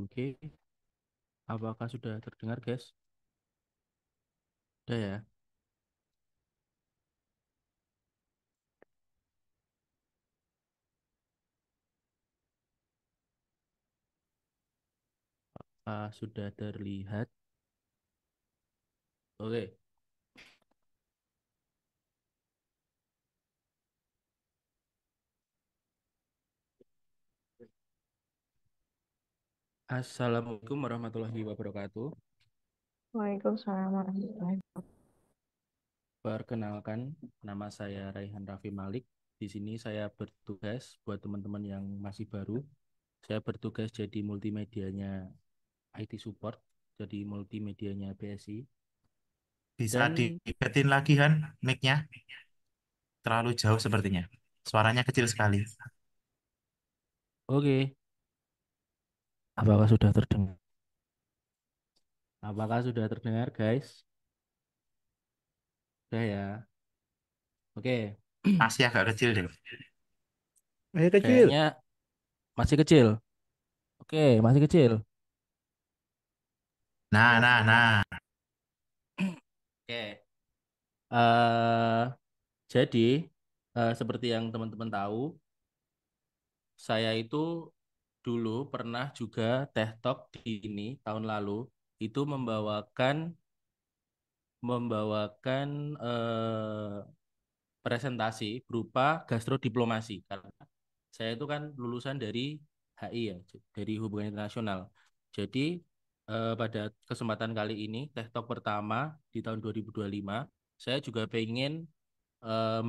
Oke, apakah sudah terdengar, guys? Sudah ya. Sudah terlihat. Oke. Assalamualaikum warahmatullahi wabarakatuh. Waalaikumsalam warahmatullahi wabarakatuh. Perkenalkan, nama saya Raihan Raffi Malik. Di sini saya bertugas buat teman-teman yang masih baru. Saya bertugas jadi multimedianya IT support, jadi multimedianya BSI. Bisa Dan diingetin lagi kan mic-nya? Terlalu jauh sepertinya. Suaranya kecil sekali. oke, apakah sudah terdengar? Apakah sudah terdengar, guys? Sudah ya. Oke, Masih agak kecil deh. Kecil. kayaknya masih kecil. Oke, masih kecil. Nah. Oke. eh jadi seperti yang teman-teman tahu, saya itu dulu pernah juga teh talk di ini tahun lalu itu membawakan membawakan presentasi berupa gastrodiplomasi karena saya itu kan lulusan dari HI ya, dari Hubungan Internasional. Jadi pada kesempatan kali ini teh talk pertama di tahun 2025, saya juga pengen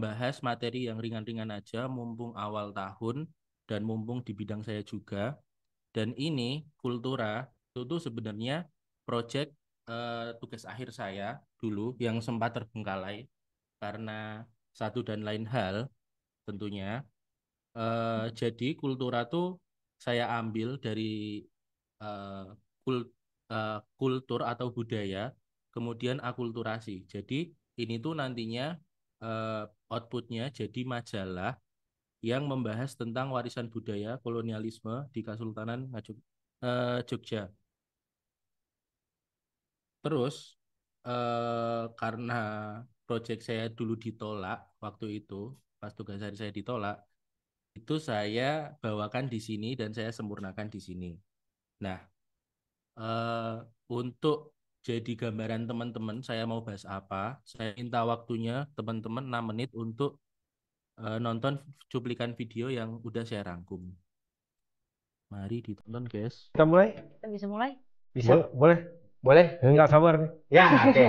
bahas materi yang ringan-ringan aja mumpung awal tahun dan mumpung di bidang saya juga. Dan ini Kultura itu tuh sebenarnya proyek tugas akhir saya dulu yang sempat terbengkalai karena satu dan lain hal tentunya. Jadi Kultura tuh saya ambil dari eh, kul- kultur atau budaya, kemudian akulturasi. Jadi ini tuh nantinya eh, outputnya jadi majalah yang membahas tentang warisan budaya kolonialisme di Kesultanan Jogja. Terus karena proyek saya dulu ditolak waktu itu, pas tugas hari saya ditolak, itu saya bawakan di sini dan saya sempurnakan di sini. Nah, eh, untuk jadi gambaran teman-teman, saya mau bahas apa? Saya minta waktunya teman-teman 6 menit untuk nonton cuplikan video yang udah saya rangkum. Mari ditonton, guys. Kita mulai? Kita bisa mulai? Bisa? Boleh? Boleh? Enggak sabar nih. Ya, oke.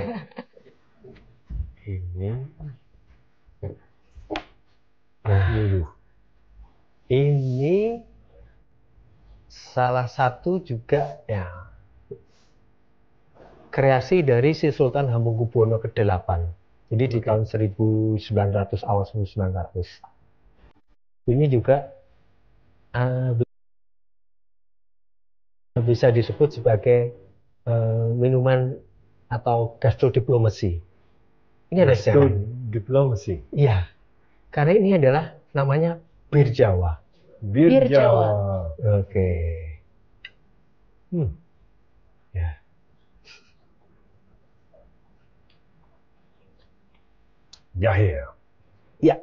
Ini. Nah, ini salah satu juga ya kreasi dari si Sultan Hamengkubuwono ke-8. Jadi di tahun 1900 awal 1900. Ini juga bisa disebut sebagai minuman atau gastrodiplomasi. Ini ada sejarah. Diplomasi. Iya, karena ini adalah namanya bir Jawa. Bir Jawa. Oke. Ya. Jahe. Ya,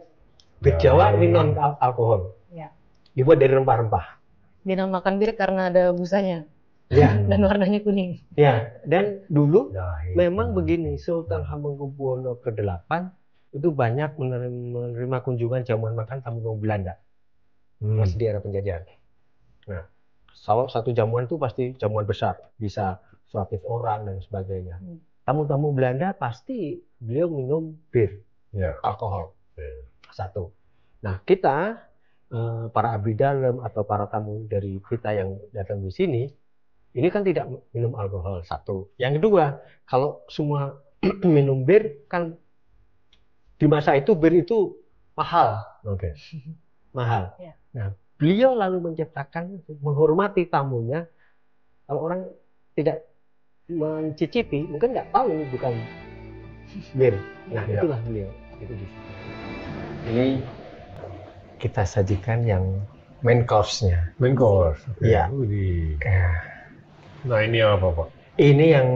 bir Jawa Jahe. ini non alkohol. Ya. Dibuat dari rempah-rempah. Dinamakan bir karena ada busanya Ya. dan warnanya kuning. Ya, dan dulu Jahe. memang begini, Sultan Hamengkubuwono ke-8 itu banyak menerima kunjungan jamuan makan tamu Belanda masih di era penjajahan. Nah, salah satu jamuan itu pasti jamuan besar, bisa 100 orang dan sebagainya. Tamu-tamu Belanda pasti beliau minum bir, Ya. alkohol. Satu. Nah, kita para abdi dalam atau para tamu dari kita yang datang di sini, ini kan tidak minum alkohol. Satu. Yang kedua, kalau semua minum bir kan di masa itu bir itu mahal. Oke. Mahal. Ya. Nah, beliau lalu menciptakan menghormati tamunya. Kalau orang tidak mencicipi, mungkin nggak tahu ini bukan bir. Nah, Ya. itulah beliau. Itu di situ. Ini kita sajikan yang main course-nya. Main course. Oke. Iya. Widih. Nah, Nah, ini apa, Pak? Ini yang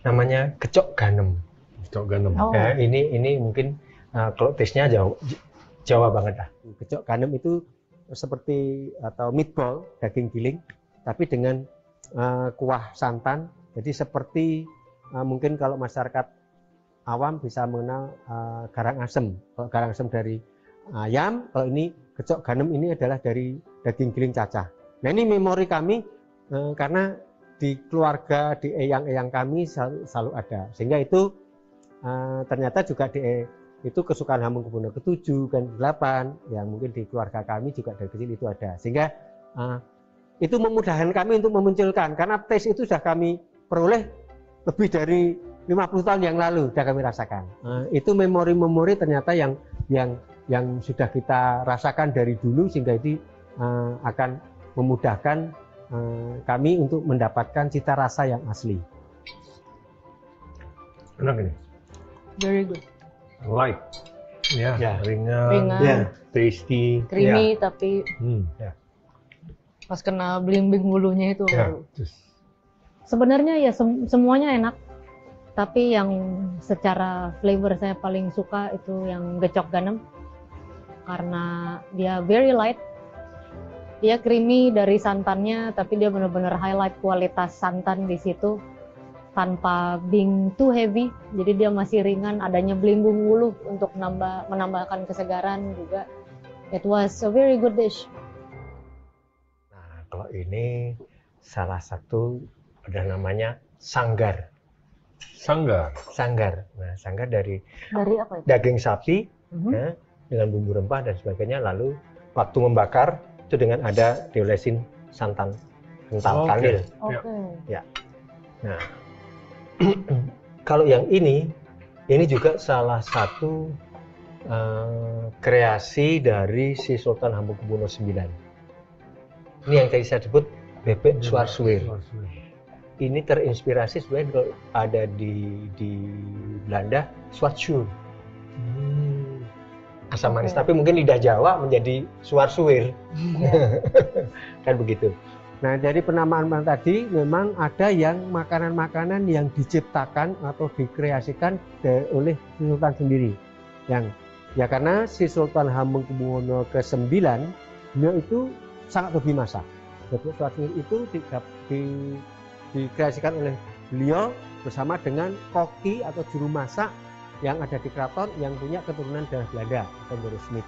namanya gecok ganem. Cok ganem. Oh. Ya, ini mungkin kalau taste-nya Jawa banget lah. Gecok ganem itu seperti atau meatball daging giling, tapi dengan kuah santan. Jadi seperti mungkin kalau masyarakat awam bisa mengenal garang asem. Kalau garang asem dari ayam, kalau ini gecok ganem ini adalah dari daging giling cacah. Nah ini memori kami karena di keluarga, di eyang-eyang kami selalu ada. Sehingga itu ternyata juga itu kesukaan Hamengkubuwono ke-7 dan ke-8 yang mungkin di keluarga kami juga dari kecil itu ada. Sehingga itu memudahkan kami untuk memunculkan karena tes itu sudah kami peroleh lebih dari 50 tahun yang lalu sudah kami rasakan. Itu memori-memori ternyata yang sudah kita rasakan dari dulu sehingga itu akan memudahkan kami untuk mendapatkan cita rasa yang asli. Enak ini. Very good. Light. Ya, Ya. ringan, Ringan. Ya. tasty. Creamy tapi Ya. pas kena blimbing bulunya itu. Ya. Terus. Sebenarnya ya semuanya enak. Tapi yang secara flavor saya paling suka itu yang gecok ganem. Karena dia very light. Dia creamy dari santannya, tapi dia benar-benar highlight kualitas santan di situ tanpa being too heavy. Jadi dia masih ringan, adanya belimbing wuluh untuk menambahkan kesegaran juga. It was a very good dish. Nah, kalau ini salah satu ada namanya sanggar. Sanggar. Sanggar. Nah, sanggar dari Dari apa itu? daging sapi Mhm. ya, dengan bumbu rempah dan sebagainya. Lalu waktu membakar itu dengan ada diolesin santan kental Oke. kanil. Oke. Nah, kalau yang ini juga salah satu kreasi dari si Sultan Hamengkubuwono IX. Ini yang tadi saya sebut bebek Swarsuwir. Ini terinspirasi sebenarnya kalau ada di Belanda Swartsuur. Asam manis, Oke. tapi mungkin lidah Jawa menjadi Swarsuwir. Kan begitu. Nah, dari penamaan tadi memang ada yang makanan-makanan yang diciptakan atau dikreasikan oleh si Sultan sendiri. Yang ya karena si Sultan Hamengkubuwono ke-9 beliau itu sangat hobi masak. Bebek Swarsuwir itu dikreasikan oleh beliau bersama dengan koki atau juru masak yang ada di keraton yang punya keturunan darah Belanda atau Boris Smith.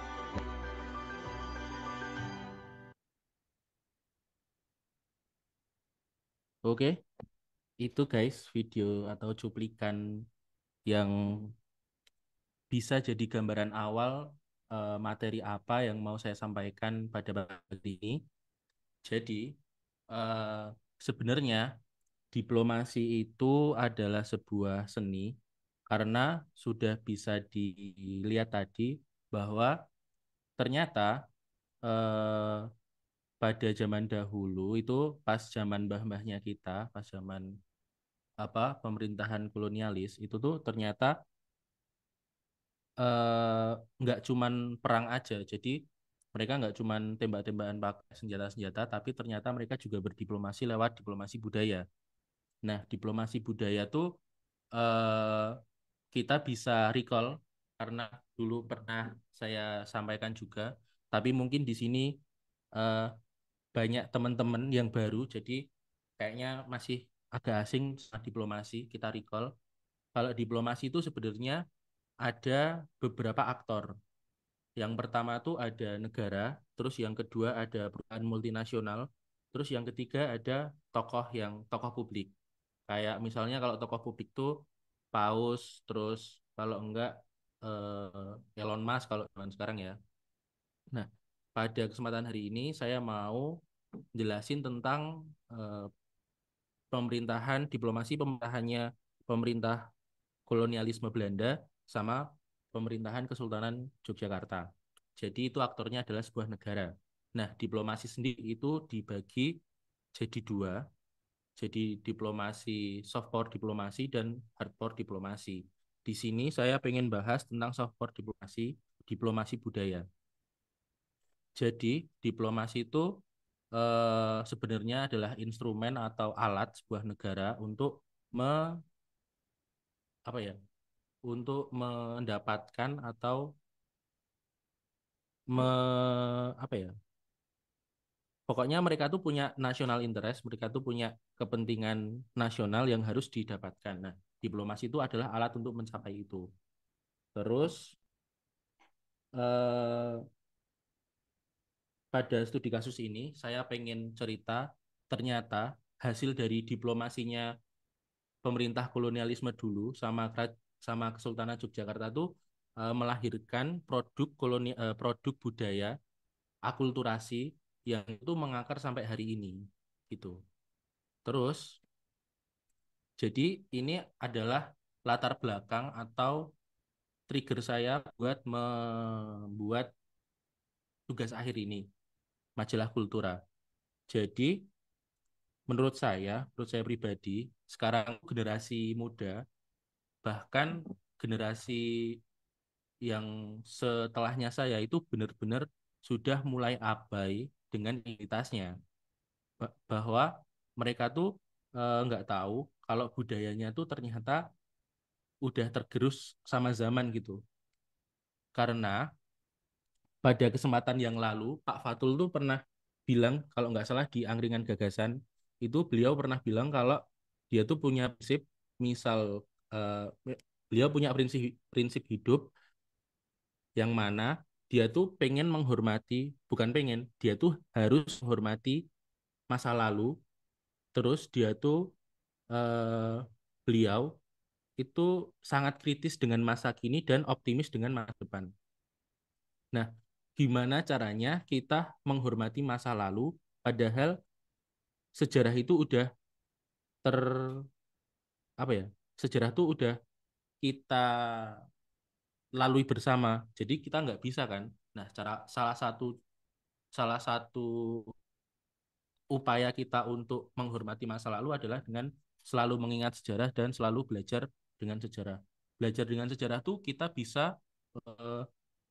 Oke, itu guys video atau cuplikan yang bisa jadi gambaran awal materi apa yang mau saya sampaikan pada pagi ini. Jadi sebenarnya diplomasi itu adalah sebuah seni karena sudah bisa dilihat tadi bahwa ternyata eh, pada zaman dahulu itu pas zaman mbah-mbahnya kita, pas zaman pemerintahan kolonialis itu tuh ternyata nggak cuman perang aja. Jadi mereka nggak cuman tembak-tembakan pakai senjata-senjata, tapi ternyata mereka juga berdiplomasi lewat diplomasi budaya. Nah, diplomasi budaya tuh eh, kita bisa recall karena dulu pernah saya sampaikan juga, tapi mungkin di sini eh, banyak teman-teman yang baru, jadi kayaknya masih agak asing sama diplomasi. Kita recall, kalau diplomasi itu sebenarnya ada beberapa aktor. Yang pertama tuh ada negara, terus yang kedua ada perusahaan multinasional, terus yang ketiga ada tokoh publik. Kayak misalnya kalau tokoh publik tuh Paus, terus kalau enggak Elon Musk kalau zaman sekarang ya. Nah, pada kesempatan hari ini saya mau jelasin tentang eh, pemerintahannya pemerintah kolonialisme Belanda sama pemerintahan Kesultanan Yogyakarta. Jadi itu aktornya adalah sebuah negara. Nah, diplomasi sendiri itu dibagi jadi dua. Jadi diplomasi, soft power diplomasi dan hard power diplomasi. Di sini saya pengen bahas tentang soft power diplomasi, diplomasi budaya. Jadi diplomasi itu sebenarnya adalah instrumen atau alat sebuah negara untuk apa ya, untuk mendapatkan atau apa ya, pokoknya mereka tuh punya national interest, mereka tuh punya kepentingan nasional yang harus didapatkan. Nah, diplomasi itu adalah alat untuk mencapai itu. Terus eh, pada studi kasus ini saya pengen cerita, ternyata hasil dari diplomasinya pemerintah kolonialisme dulu sama Kesultanan Yogyakarta tuh melahirkan produk budaya akulturasi yang itu mengakar sampai hari ini gitu. Terus jadi ini adalah latar belakang atau trigger saya buat membuat tugas akhir ini, majalah Kultura. Jadi menurut saya pribadi, sekarang generasi muda, bahkan generasi yang setelahnya saya itu benar-benar sudah mulai abai dengan identitasnya. Bahwa mereka tuh nggak tahu kalau budayanya tuh ternyata udah tergerus sama zaman gitu. Karena pada kesempatan yang lalu Pak Fatul tuh pernah bilang, kalau nggak salah di Angkringan Gagasan itu beliau pernah bilang kalau dia tuh punya prinsip, misal eh, beliau punya prinsip prinsip hidup yang mana dia tuh pengen menghormati, bukan pengen, dia tuh harus menghormati masa lalu. Terus dia tuh eh, beliau itu sangat kritis dengan masa kini dan optimis dengan masa depan. Nah, gimana caranya kita menghormati masa lalu padahal sejarah itu udah ter apa ya? Sejarah itu udah kita lalui bersama. Jadi kita nggak bisa kan. Nah, salah satu upaya kita untuk menghormati masa lalu adalah dengan selalu mengingat sejarah dan selalu belajar dengan sejarah. Belajar dengan sejarah tuh kita bisa eh,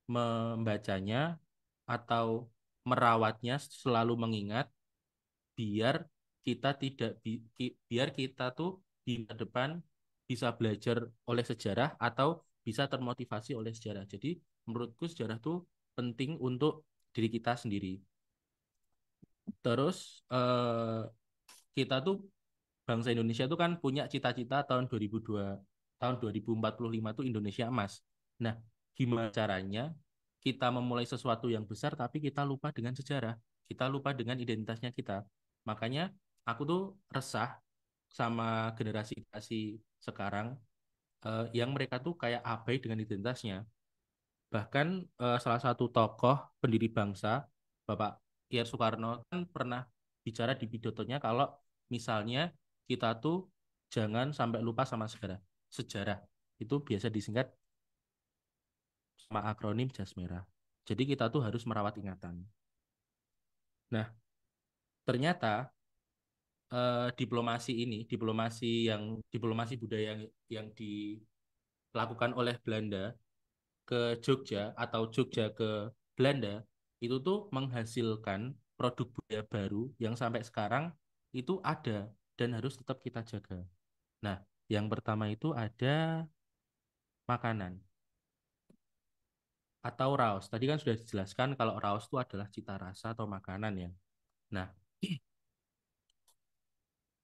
membacanya atau merawatnya, selalu mengingat, biar kita tidak biar kita tuh di masa depan bisa belajar oleh sejarah atau bisa termotivasi oleh sejarah. Jadi menurutku sejarah tuh penting untuk diri kita sendiri. Terus kita tuh bangsa Indonesia tuh kan punya cita-cita tahun 2045 tuh Indonesia emas. Nah, gimana caranya kita memulai sesuatu yang besar tapi kita lupa dengan sejarah, kita lupa dengan identitasnya kita. Makanya aku tuh resah sama generasi sekarang yang mereka tuh kayak abai dengan identitasnya. Bahkan salah satu tokoh pendiri bangsa, Bapak Ir Soekarno kan pernah bicara di pidatonya kalau misalnya kita tuh jangan sampai lupa sama sejarah. Sejarah itu biasa disingkat sama akronim jas merah. Jadi kita tuh harus merawat ingatan. Nah, ternyata diplomasi budaya yang dilakukan oleh Belanda ke Jogja atau Jogja ke Belanda itu tuh menghasilkan produk budaya baru yang sampai sekarang itu ada dan harus tetap kita jaga. Nah, yang pertama itu ada makanan atau raos. Tadi kan sudah dijelaskan kalau raos itu adalah cita rasa atau makanan ya. Nah,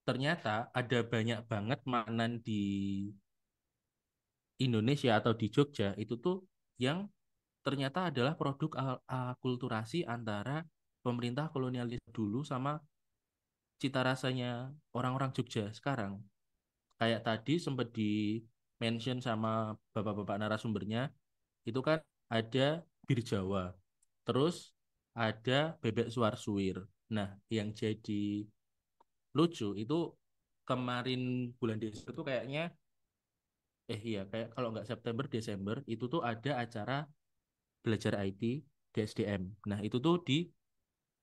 ternyata ada banyak banget makanan di Indonesia atau di Jogja itu tuh yang ternyata adalah produk akulturasi antara pemerintah kolonialis dulu sama cita rasanya orang-orang Jogja sekarang. Kayak tadi sempat di mention sama bapak-bapak narasumbernya, itu kan ada bir Jawa, terus ada bebek suar-suwir. Nah, yang jadi lucu itu kemarin bulan Desember tuh kayaknya, iya kayak kalau nggak September Desember itu tuh ada acara belajar IT di SDM. Nah, itu tuh di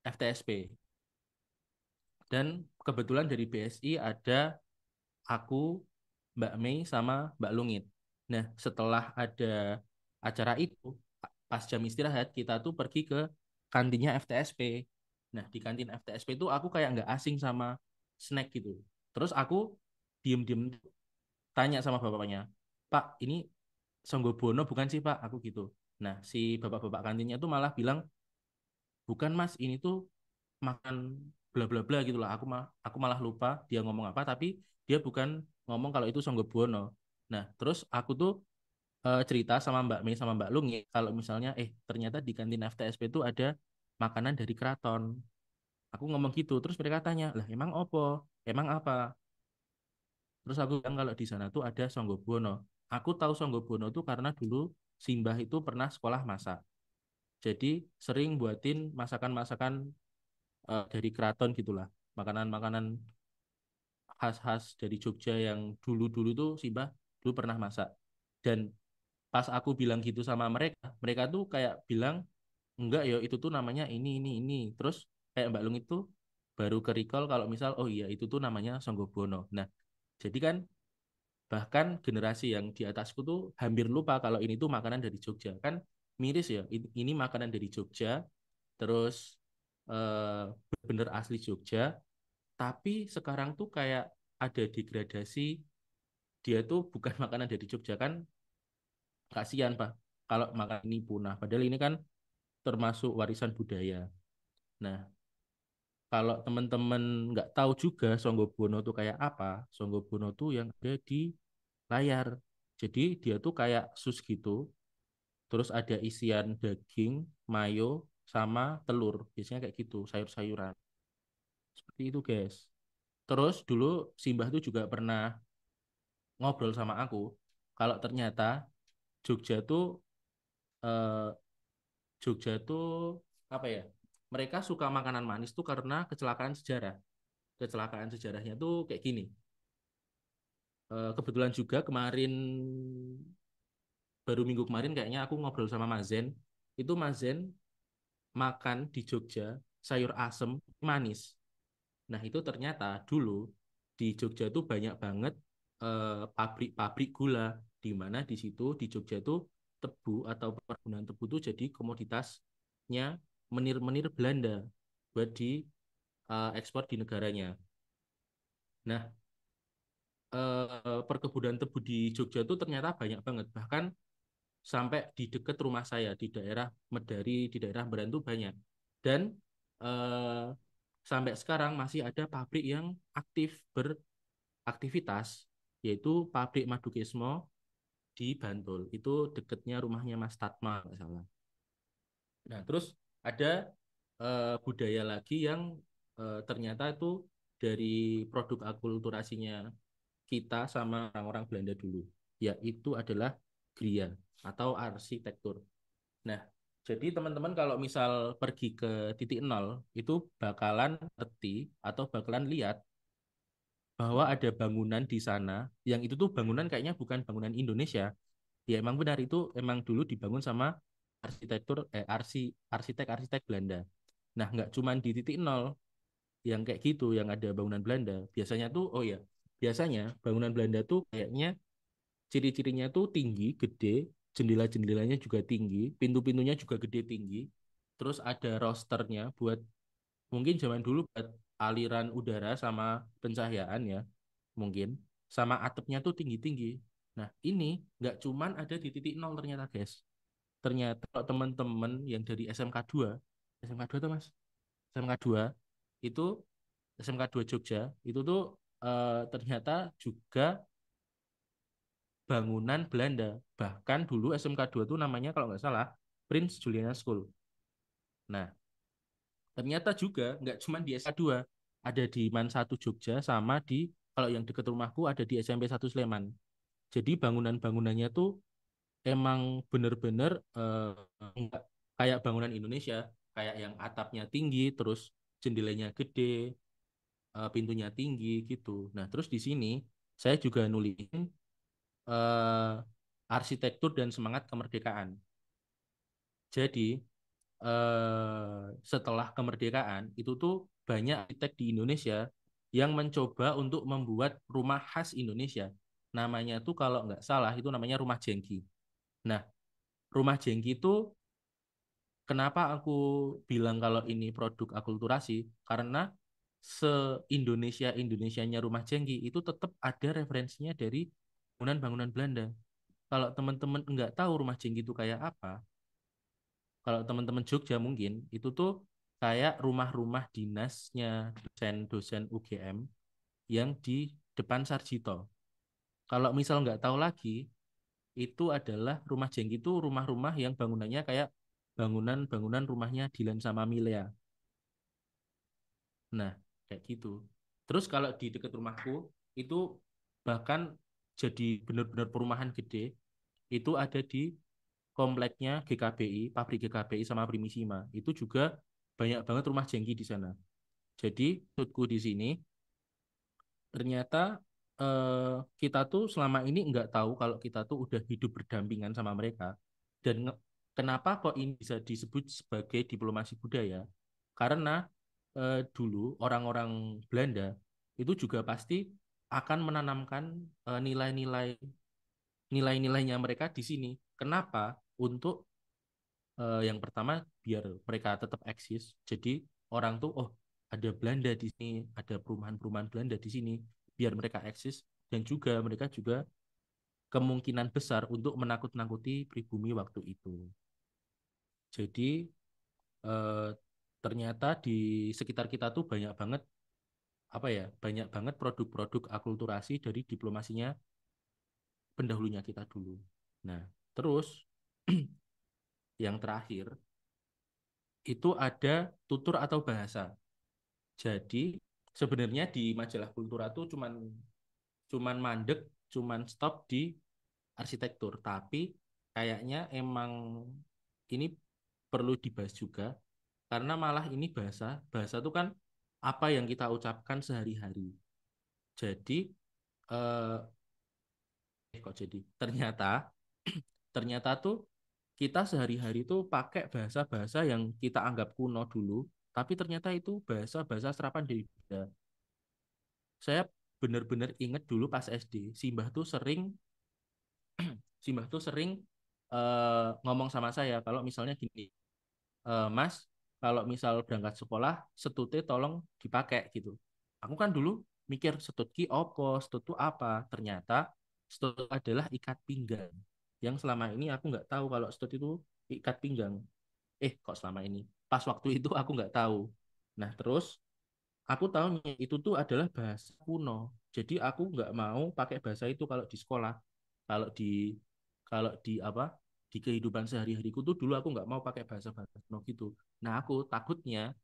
FTSP. Dan kebetulan dari BSI ada aku, Mbak Mei, sama Mbak Lungit. Nah, setelah ada acara itu, pas jam istirahat, kita tuh pergi ke kantinnya FTSP. Nah, di kantin FTSP itu aku kayak nggak asing sama snack gitu. Terus aku diem-diem tanya sama bapaknya, Pak, ini Songgobono bukan sih Pak? Aku gitu. Nah, si bapak-bapak kantinnya tuh malah bilang, bukan Mas, ini tuh makan bla bla bla gitu lah. Aku malah lupa dia ngomong apa, tapi dia bukan ngomong kalau itu Songgobono. Nah, terus aku tuh cerita sama Mbak Mei sama Mbak Lungi kalau misalnya ternyata di kantin FTSP itu ada makanan dari keraton. Aku ngomong gitu, terus mereka tanya, lah emang opo? Emang apa? Terus aku bilang kalau di sana tuh ada Songgobono. Aku tahu Songgobono tuh karena dulu Simbah itu pernah sekolah masak. Jadi sering buatin masakan-masakan dari keraton gitulah. Makanan-makanan khas-khas dari Jogja yang dulu-dulu tuh Simbah dulu pernah masak. Dan pas aku bilang gitu sama mereka, mereka tuh kayak bilang, enggak ya itu tuh namanya ini. Terus kayak Mbak Lung itu baru ke recall kalau misal, oh iya itu tuh namanya Songgobono. Nah, jadi kan bahkan generasi yang di atasku tuh hampir lupa kalau ini tuh makanan dari Jogja. Kan miris ya, ini makanan dari Jogja, terus bener asli Jogja, tapi sekarang tuh kayak ada degradasi, dia tuh bukan makanan dari Jogja kan, kasihan Pak kalau makanan ini punah. Padahal ini kan termasuk warisan budaya. Nah, kalau teman-teman nggak tahu juga Songgobono tuh kayak apa, Songgobono tuh yang ada di layar. Jadi dia tuh kayak sus gitu, terus ada isian daging, mayo, sama telur. Biasanya kayak gitu, sayur-sayuran. Seperti itu, guys. Terus dulu Simbah tuh juga pernah ngobrol sama aku, kalau ternyata Jogja tuh eh, Jogja tuh apa ya? Mereka suka makanan manis tuh karena kecelakaan sejarah. Kecelakaan sejarahnya tuh kayak gini. Kebetulan juga kemarin baru minggu kemarin kayaknya aku ngobrol sama Mazen. Itu Mazen makan di Jogja sayur asem manis. Nah, itu ternyata dulu di Jogja tuh banyak banget pabrik-pabrik gula, di mana di situ di Jogja tuh tebu atau perkebunan tebu tuh jadi komoditasnya menir-menir Belanda buat di ekspor di negaranya. Nah, perkebunan tebu di Jogja tuh ternyata banyak banget. Bahkan sampai di dekat rumah saya di daerah Medari, di daerah Medan tuh banyak. Dan eh, sampai sekarang masih ada pabrik yang aktif beraktivitas, yaitu pabrik Madu Kesmo di Bantul. Itu dekatnya rumahnya Mas Tatma nggak salah. Nah, terus ada budaya lagi yang ternyata itu dari produk akulturasinya kita sama orang-orang Belanda dulu, yaitu adalah Gria atau arsitektur. Nah, jadi teman-teman kalau misal pergi ke titik nol, itu bakalan ngerti atau bakalan lihat bahwa ada bangunan di sana, yang itu tuh bangunan kayaknya bukan bangunan Indonesia. Ya emang benar itu emang dulu dibangun sama arsitek-arsitek Belanda. Nah, nggak cuma di titik nol yang kayak gitu, yang ada bangunan Belanda. Biasanya tuh, oh ya, biasanya bangunan Belanda tuh kayaknya ciri-cirinya tuh tinggi, gede, jendela-jendelanya juga tinggi, pintu-pintunya juga gede tinggi. Terus ada rosternya buat mungkin zaman dulu buat aliran udara sama pencahayaan ya, mungkin. Sama atapnya tuh tinggi-tinggi. Nah, ini nggak cuman ada di titik nol ternyata, guys. Ternyata kalau teman-teman yang dari SMK 2 tuh Mas, SMK 2 itu SMK 2 Jogja, itu tuh ternyata juga bangunan Belanda. Bahkan dulu SMK 2 tuh namanya kalau nggak salah Prince Juliana School. Nah, ternyata juga nggak cuma di SMK 2, ada di Man 1 Jogja sama di kalau yang dekat rumahku ada di SMP 1 Sleman. Jadi bangunan-bangunannya tuh emang bener-bener nggak kayak bangunan Indonesia, kayak yang atapnya tinggi, terus jendelanya gede, pintunya tinggi gitu. Nah, terus di sini saya juga nulisin eh, arsitektur dan semangat kemerdekaan. Jadi setelah kemerdekaan itu tuh banyak arsitek di Indonesia yang mencoba untuk membuat rumah khas Indonesia. Namanya tuh kalau nggak salah itu namanya rumah jengki. Nah, rumah jengki itu kenapa aku bilang kalau ini produk akulturasi? Karena se-Indonesia-Indonesianya Rumah Jengki itu tetap ada referensinya dari bangunan-bangunan Belanda. Kalau teman-teman nggak tahu Rumah Jengki itu kayak apa, kalau teman-teman Jogja mungkin itu tuh kayak rumah-rumah dinasnya dosen-dosen UGM yang di depan Sarjito. Kalau misal nggak tahu lagi, itu adalah Rumah Jengki itu rumah-rumah yang bangunannya kayak bangunan-bangunan rumahnya Dilan sama Milea. Nah, kayak gitu. Terus kalau di dekat rumahku itu bahkan jadi benar-benar perumahan gede. Itu ada di kompleknya GKBI, pabrik GKBI sama Primisima. Itu juga banyak banget rumah jengki di sana. Jadi, maksudku di sini ternyata kita tuh selama ini nggak tahu kalau kita tuh udah hidup berdampingan sama mereka. Dan kenapa kok ini bisa disebut sebagai diplomasi budaya? Karena dulu orang-orang Belanda itu juga pasti akan menanamkan nilai-nilai nilai-nilainya mereka di sini. Kenapa? Untuk yang pertama biar mereka tetap eksis. Jadi orang tuh oh ada Belanda di sini, ada perumahan-perumahan Belanda di sini, biar mereka eksis dan juga mereka juga kemungkinan besar untuk menakut-nakuti pribumi waktu itu. Jadi eh, ternyata di sekitar kita tuh banyak banget apa ya, banyak banget produk-produk akulturasi dari diplomasinya pendahulunya kita dulu. Nah, terus yang terakhir itu ada tutur atau bahasa. Jadi sebenarnya di majalah Kultura tuh cuman cuman mandek, cuman stop di arsitektur, tapi kayaknya emang ini perlu dibahas juga karena malah ini bahasa tuh kan apa yang kita ucapkan sehari-hari. Jadi eh kok jadi ternyata ternyata tuh kita sehari-hari tuh pakai bahasa-bahasa yang kita anggap kuno dulu, tapi ternyata itu bahasa-bahasa serapan dari Belanda. Saya benar-benar inget dulu pas SD, Simbah tuh sering ngomong sama saya kalau misalnya gini, Mas, kalau misal berangkat sekolah, setute tolong dipakai gitu. Aku kan dulu mikir setut ki opo, setut itu apa? Ternyata setut adalah ikat pinggang. Yang selama ini aku nggak tahu kalau setut itu ikat pinggang. Kok selama ini? Pas waktu itu aku nggak tahu. Nah, terus aku tahunya itu tuh adalah bahasa kuno. Jadi aku nggak mau pakai bahasa itu kalau di sekolah. Kalau di kalau di apa di kehidupan sehari-hariku tuh dulu aku nggak mau pakai bahasa-bahasa kuno gitu. Nah aku takutnya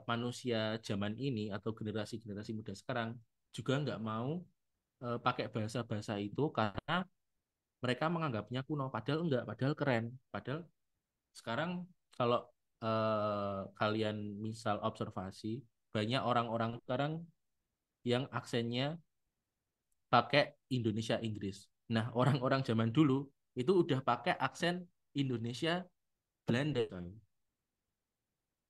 manusia zaman ini atau generasi-generasi muda sekarang juga nggak mau pakai bahasa-bahasa itu karena mereka menganggapnya kuno. Padahal enggak, padahal keren. Padahal sekarang kalau kalian misal observasi banyak orang-orang sekarang yang aksennya pakai Indonesia Inggris. Nah, orang-orang zaman dulu itu udah pakai aksen Indonesia Belanda.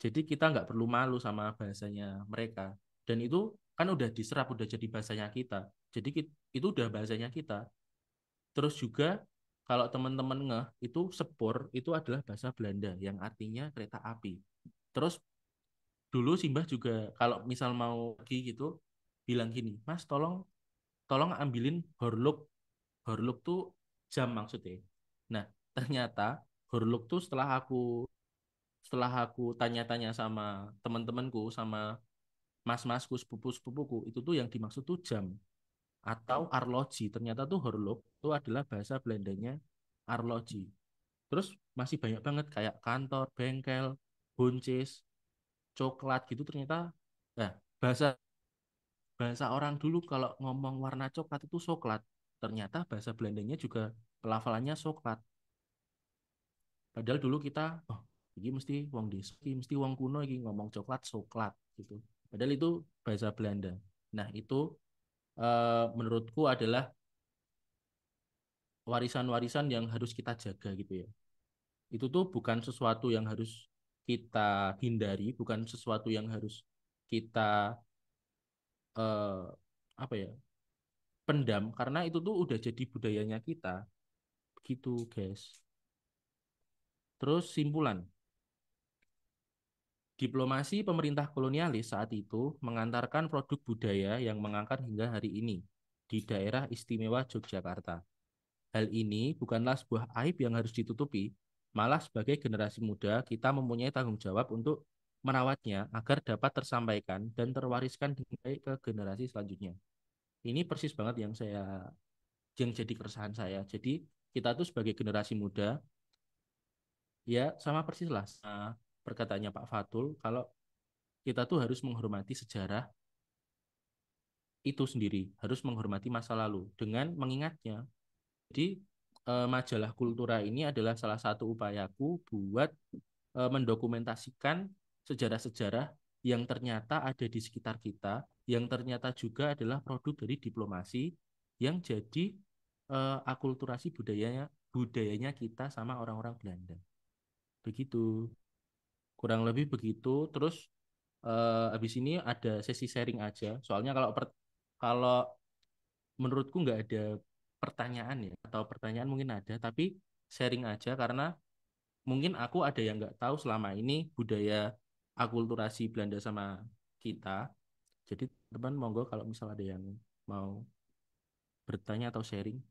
Jadi kita nggak perlu malu sama bahasanya mereka. Dan itu kan udah diserap, udah jadi bahasanya kita. Jadi itu udah bahasanya kita. Terus juga kalau teman-teman ngeh, itu sepur itu adalah bahasa Belanda yang artinya kereta api. Terus dulu Simbah juga kalau misal mau pergi gitu bilang gini, Mas tolong tolong ambilin horluk. Horluk tuh jam maksudnya. Nah, ternyata Horluk tuh setelah aku tanya-tanya sama teman-temanku sama mas-masku sepupu-sepupuku itu tuh yang dimaksud tuh jam atau arloji. Ternyata tuh Horluk itu adalah bahasa Belandanya arloji. Terus masih banyak banget kayak kantor, bengkel, buncis, coklat gitu ternyata nah, bahasa bahasa orang dulu kalau ngomong warna coklat itu coklat. Ternyata bahasa Belandanya juga pelafalannya coklat. Padahal dulu kita, oh, ini mesti wong desa, ini mesti wong kuno ini ngomong coklat, coklat gitu. Padahal itu bahasa Belanda. Nah, itu menurutku adalah warisan-warisan yang harus kita jaga gitu ya. Itu tuh bukan sesuatu yang harus kita hindari, bukan sesuatu yang harus kita eh, apa ya, pendam karena itu tuh udah jadi budayanya kita. Gitu, guys. Terus simpulan, diplomasi pemerintah kolonialis saat itu mengantarkan produk budaya yang mengangkat hingga hari ini di daerah istimewa Yogyakarta. Hal ini bukanlah sebuah aib yang harus ditutupi, malah sebagai generasi muda kita mempunyai tanggung jawab untuk merawatnya agar dapat tersampaikan dan terwariskan dengan baik ke generasi selanjutnya. Ini persis banget yang jadi keresahan saya. Jadi kita tuh sebagai generasi muda ya sama persis lah sama perkataannya Pak Fatul kalau kita tuh harus menghormati sejarah itu sendiri, harus menghormati masa lalu dengan mengingatnya. Jadi majalah Kultura ini adalah salah satu upayaku buat mendokumentasikan sejarah-sejarah yang ternyata ada di sekitar kita, yang ternyata juga adalah produk dari diplomasi yang jadi akulturasi budayanya kita sama orang-orang Belanda. Begitu, kurang lebih begitu. Terus habis ini ada sesi sharing aja. Soalnya kalau menurutku nggak ada pertanyaan ya, atau pertanyaan mungkin ada, tapi sharing aja karena mungkin aku ada yang nggak tahu selama ini budaya akulturasi Belanda sama kita. Jadi teman monggo kalau misal ada yang mau bertanya atau sharing.